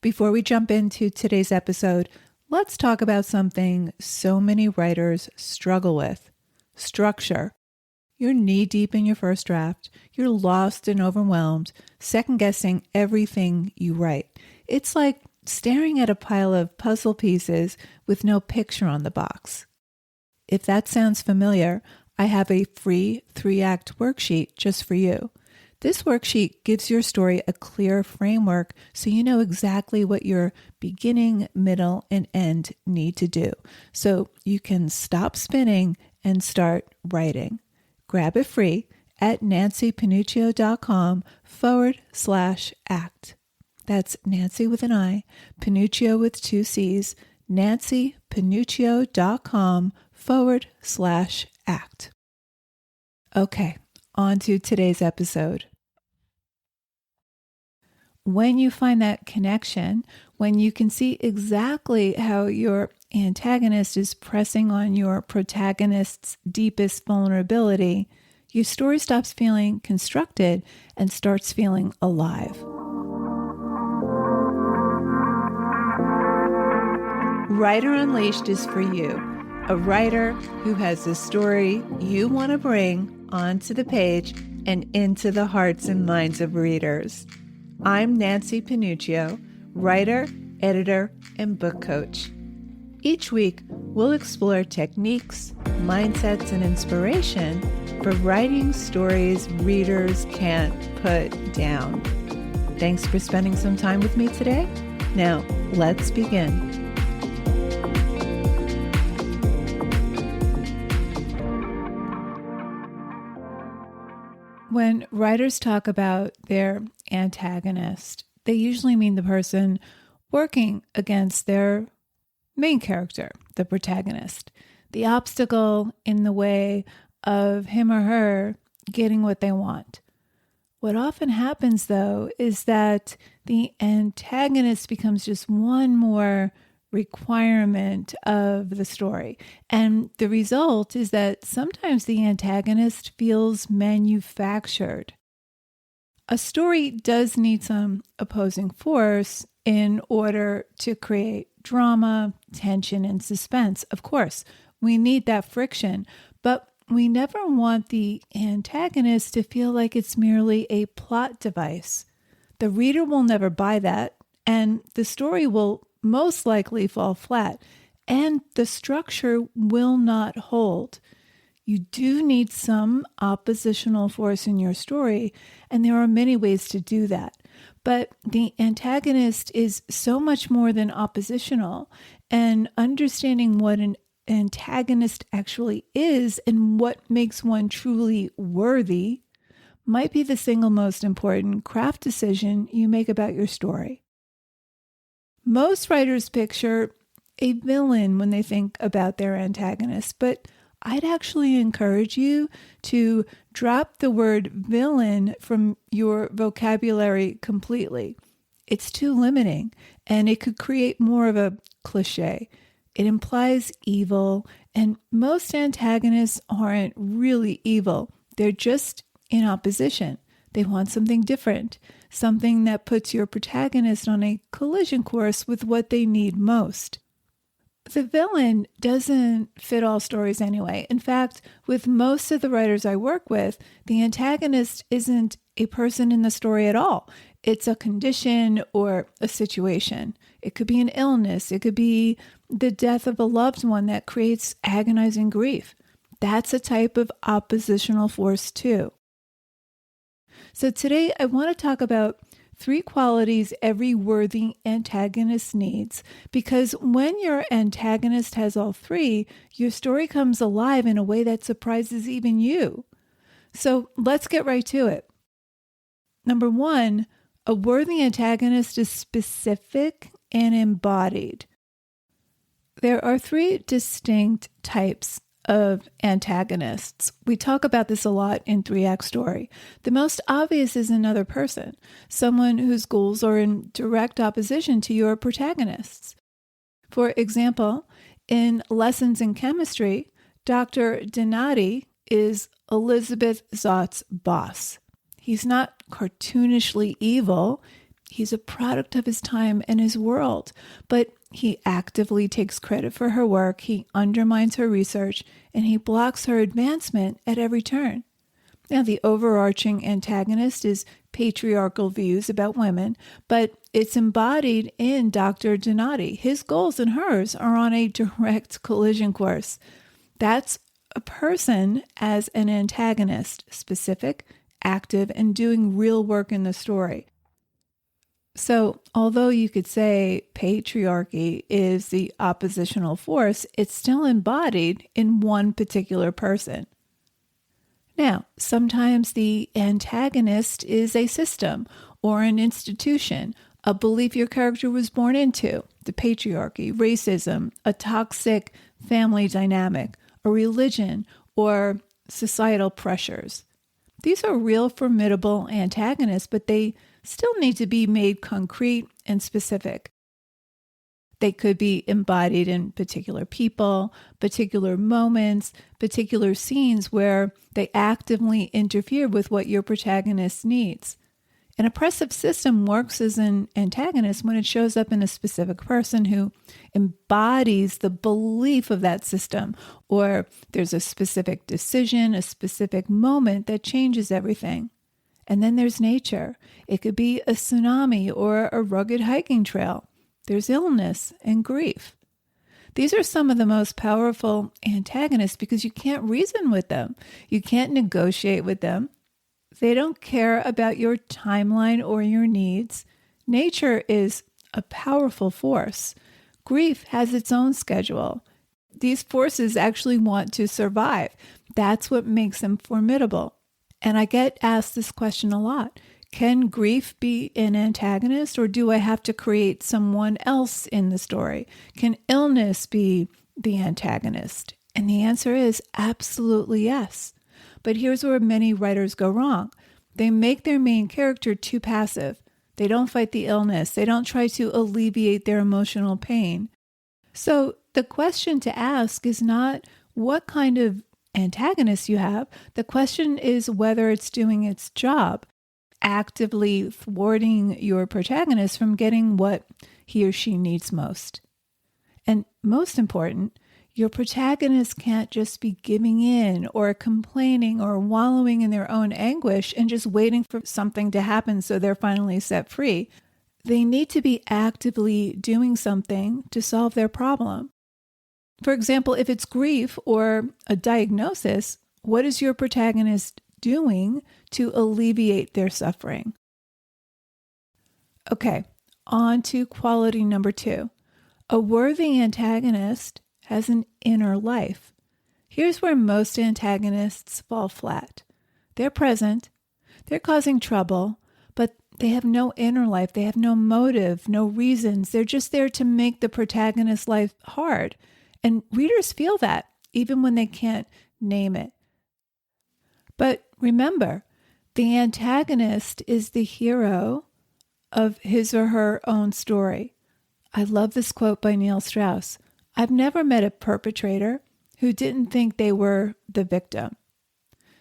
Before we jump into today's episode, let's talk about something so many writers struggle with: structure. You're knee-deep in your first draft. You're lost and overwhelmed, second-guessing everything you write. It's like staring at a pile of puzzle pieces with no picture on the box. If that sounds familiar, I have a free 3-act worksheet just for you. This worksheet gives your story a clear framework so you know exactly what your beginning, middle, and end need to do, so you can stop spinning and start writing. Grab it free at nancypanuccio.com/act. That's Nancy with an I, Panuccio with 2 C's, nancypanuccio.com/act. Okay, on to today's episode. When you find that connection, when you can see exactly how your antagonist is pressing on your protagonist's deepest vulnerability, your story stops feeling constructed and starts feeling alive. Writer Unleashed is for you, a writer who has the story you want to bring onto the page and into the hearts and minds of readers. I'm Nancy Panuccio, writer, editor, and book coach. Each week, we'll explore techniques, mindsets, and inspiration for writing stories readers can't put down. Thanks for spending some time with me today. Now, let's begin. When writers talk about their antagonist, they usually mean the person working against their main character, the protagonist, the obstacle in the way of him or her getting what they want. What often happens, though, is that the antagonist becomes just one more requirement of the story. And the result is that sometimes the antagonist feels manufactured. A story does need some opposing force in order to create drama, tension, and suspense. Of course, we need that friction, but we never want the antagonist to feel like it's merely a plot device. The reader will never buy that, and the story will most likely fall flat, and the structure will not hold. You do need some oppositional force in your story, and there are many ways to do that. But the antagonist is so much more than oppositional, and understanding what an antagonist actually is and what makes one truly worthy might be the single most important craft decision you make about your story. Most writers picture a villain when they think about their antagonist, but I'd actually encourage you to drop the word villain from your vocabulary completely. It's too limiting, and it could create more of a cliche. It implies evil, and most antagonists aren't really evil. They're just in opposition. They want something different, something that puts your protagonist on a collision course with what they need most. The villain doesn't fit all stories anyway. In fact, with most of the writers I work with, the antagonist isn't a person in the story at all. It's a condition or a situation. It could be an illness. It could be the death of a loved one that creates agonizing grief. That's a type of oppositional force too. So today I want to talk about 3 qualities every worthy antagonist needs, because when your antagonist has all 3, your story comes alive in a way that surprises even you. So let's get right to it. Number 1, a worthy antagonist is specific and embodied. There are 3 distinct types of antagonists. We talk about this a lot in 3-act story. The most obvious is another person, someone whose goals are in direct opposition to your protagonists. For example, in Lessons in Chemistry, Dr. Donati is Elizabeth Zott's boss. He's not cartoonishly evil. He's a product of his time and his world, but he actively takes credit for her work, he undermines her research, and he blocks her advancement at every turn. Now, the overarching antagonist is patriarchal views about women, but it's embodied in Dr. Donati. His goals and hers are on a direct collision course. That's a person as an antagonist, specific, active, and doing real work in the story. So, although you could say patriarchy is the oppositional force, it's still embodied in one particular person. Now, sometimes the antagonist is a system or an institution, a belief your character was born into, the patriarchy, racism, a toxic family dynamic, a religion, or societal pressures. These are real formidable antagonists, but they still need to be made concrete and specific. They could be embodied in particular people, particular moments, particular scenes where they actively interfere with what your protagonist needs. An oppressive system works as an antagonist when it shows up in a specific person who embodies the belief of that system, or there's a specific decision, a specific moment that changes everything. And then there's nature. It could be a tsunami or a rugged hiking trail. There's illness and grief. These are some of the most powerful antagonists because you can't reason with them. You can't negotiate with them. They don't care about your timeline or your needs. Nature is a powerful force. Grief has its own schedule. These forces actually want to survive. That's what makes them formidable. And I get asked this question a lot. Can grief be an antagonist, or do I have to create someone else in the story? Can illness be the antagonist? And the answer is absolutely yes. But here's where many writers go wrong. They make their main character too passive. They don't fight the illness. They don't try to alleviate their emotional pain. So the question to ask is not what kind of antagonist you have. The question is whether it's doing its job, actively thwarting your protagonist from getting what he or she needs most. And most important, your protagonist can't just be giving in or complaining or wallowing in their own anguish and just waiting for something to happen so they're finally set free. They need to be actively doing something to solve their problem. For example, if it's grief or a diagnosis, what is your protagonist doing to alleviate their suffering? Okay, on to quality number 2. A worthy antagonist has an inner life. Here's where most antagonists fall flat. They're present, they're causing trouble, but they have no inner life. They have no motive, no reasons. They're just there to make the protagonist's life hard. And readers feel that, even when they can't name it. But remember, the antagonist is the hero of his or her own story. I love this quote by Neil Strauss. I've never met a perpetrator who didn't think they were the victim.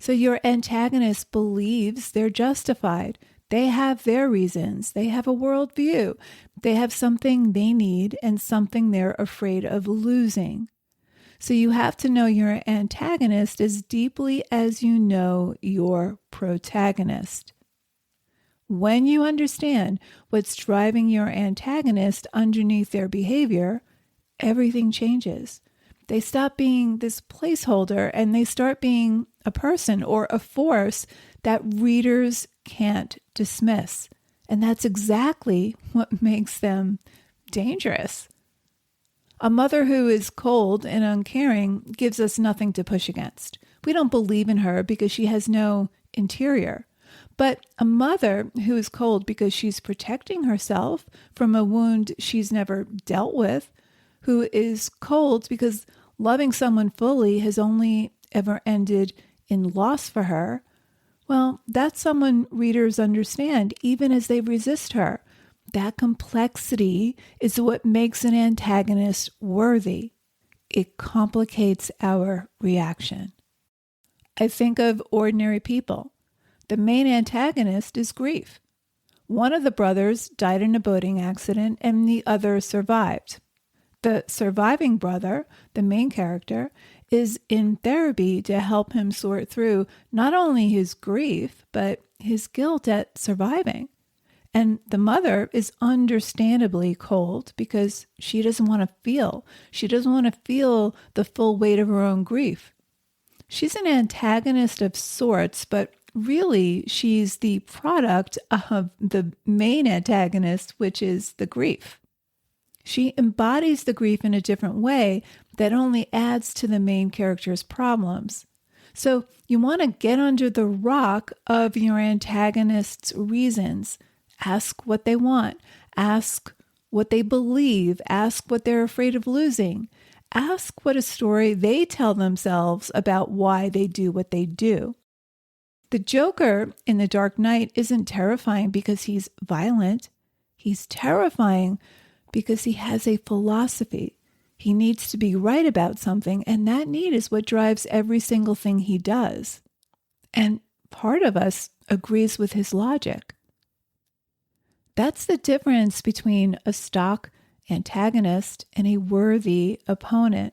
So your antagonist believes they're justified. They have their reasons. They have a worldview. They have something they need and something they're afraid of losing. So you have to know your antagonist as deeply as you know your protagonist. When you understand what's driving your antagonist underneath their behavior, everything changes. They stop being this placeholder and they start being a person or a force that readers can't dismiss. And that's exactly what makes them dangerous. A mother who is cold and uncaring gives us nothing to push against. We don't believe in her because she has no interior. But a mother who is cold because she's protecting herself from a wound she's never dealt with, who is cold because loving someone fully has only ever ended in loss for her, well, that's someone readers understand even as they resist her. That complexity is what makes an antagonist worthy. It complicates our reaction. I think of ordinary people. The main antagonist is grief. One of the brothers died in a boating accident and the other survived. The surviving brother, the main character, is in therapy to help him sort through not only his grief, but his guilt at surviving. And the mother is understandably cold because she doesn't want to feel. She doesn't want to feel the full weight of her own grief. She's an antagonist of sorts, but really she's the product of the main antagonist, which is the grief. She embodies the grief in a different way that only adds to the main character's problems. So you want to get under the rock of your antagonist's reasons. Ask what they want. Ask what they believe. Ask what they're afraid of losing. Ask what a story they tell themselves about why they do what they do. The Joker in The Dark Knight isn't terrifying because he's violent. He's terrifying because he has a philosophy. He needs to be right about something, and that need is what drives every single thing he does. And part of us agrees with his logic. That's the difference between a stock antagonist and a worthy opponent.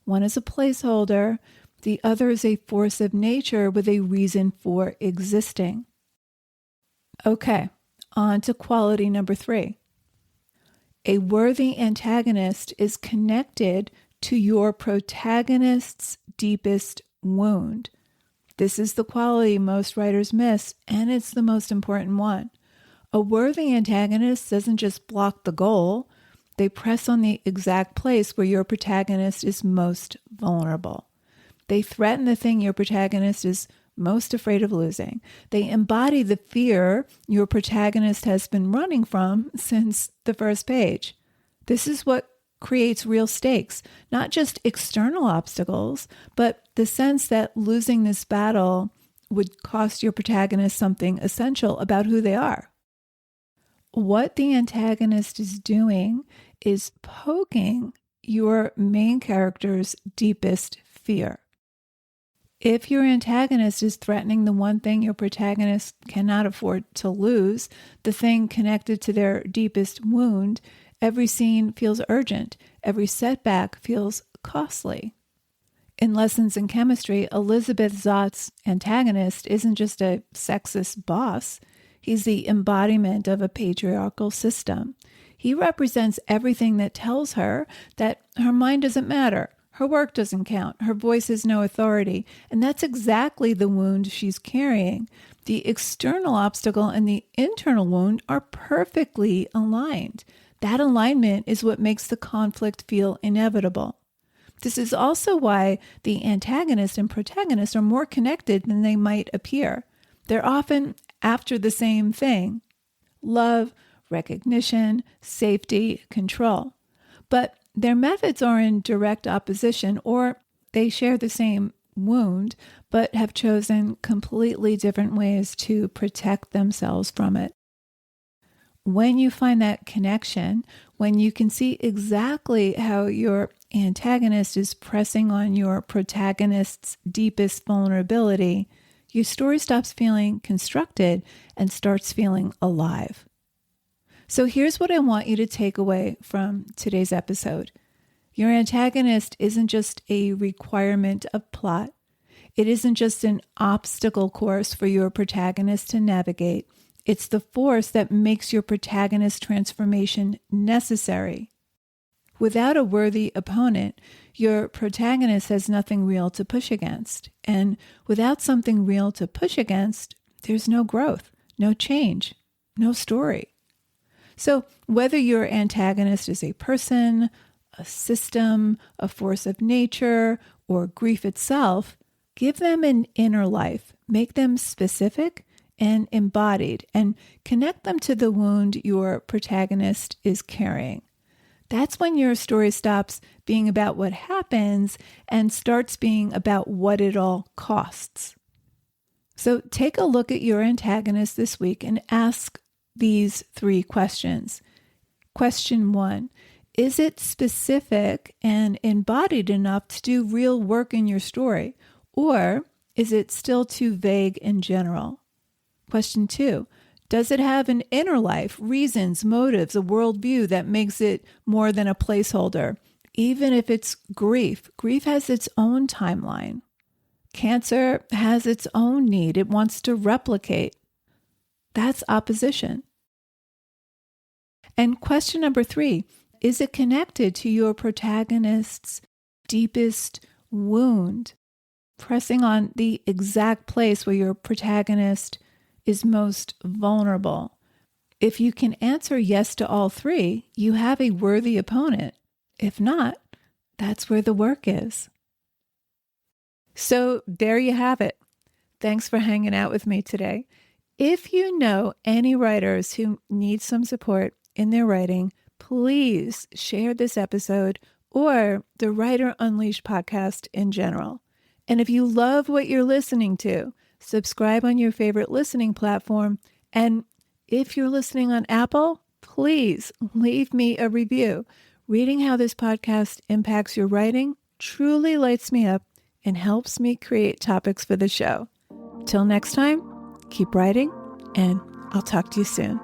One is a placeholder, the other is a force of nature with a reason for existing. Okay, on to quality number 3. A worthy antagonist is connected to your protagonist's deepest wound. This is the quality most writers miss, and it's the most important one. A worthy antagonist doesn't just block the goal, they press on the exact place where your protagonist is most vulnerable. They threaten the thing your protagonist is most afraid of losing. They embody the fear your protagonist has been running from since the first page. This is what creates real stakes, not just external obstacles, but the sense that losing this battle would cost your protagonist something essential about who they are. What the antagonist is doing is poking your main character's deepest fear. If your antagonist is threatening the one thing your protagonist cannot afford to lose, the thing connected to their deepest wound, every scene feels urgent. Every setback feels costly. In Lessons in Chemistry, Elizabeth Zott's antagonist isn't just a sexist boss. He's the embodiment of a patriarchal system. He represents everything that tells her that her mind doesn't matter. Her work doesn't count. Her voice has no authority. And that's exactly the wound she's carrying. The external obstacle and the internal wound are perfectly aligned. That alignment is what makes the conflict feel inevitable. This is also why the antagonist and protagonist are more connected than they might appear. They're often after the same thing: love, recognition, safety, control. But their methods are in direct opposition, or they share the same wound, but have chosen completely different ways to protect themselves from it. When you find that connection, when you can see exactly how your antagonist is pressing on your protagonist's deepest vulnerability, your story stops feeling constructed and starts feeling alive. So here's what I want you to take away from today's episode. Your antagonist isn't just a requirement of plot. It isn't just an obstacle course for your protagonist to navigate. It's the force that makes your protagonist's transformation necessary. Without a worthy opponent, your protagonist has nothing real to push against. And without something real to push against, there's no growth, no change, no story. So whether your antagonist is a person, a system, a force of nature, or grief itself, give them an inner life, make them specific and embodied, and connect them to the wound your protagonist is carrying. That's when your story stops being about what happens and starts being about what it all costs. So take a look at your antagonist this week and ask these 3 questions. Question 1, is it specific and embodied enough to do real work in your story, or is it still too vague and general? Question 2, Does it have an inner life, reasons, motives, a worldview that makes it more than a placeholder? Even if it's grief, grief has its own timeline. Cancer has its own need. It wants to replicate. That's opposition. And question number 3, is it connected to your protagonist's deepest wound? Pressing on the exact place where your protagonist is most vulnerable. If you can answer yes to all 3, you have a worthy opponent. If not, that's where the work is. So there you have it. Thanks for hanging out with me today. If you know any writers who need some support in their writing, please share this episode or the Writer Unleashed podcast in general. And if you love what you're listening to, subscribe on your favorite listening platform. And if you're listening on Apple, please leave me a review. Reading how this podcast impacts your writing truly lights me up and helps me create topics for the show. Till next time, keep writing, and I'll talk to you soon.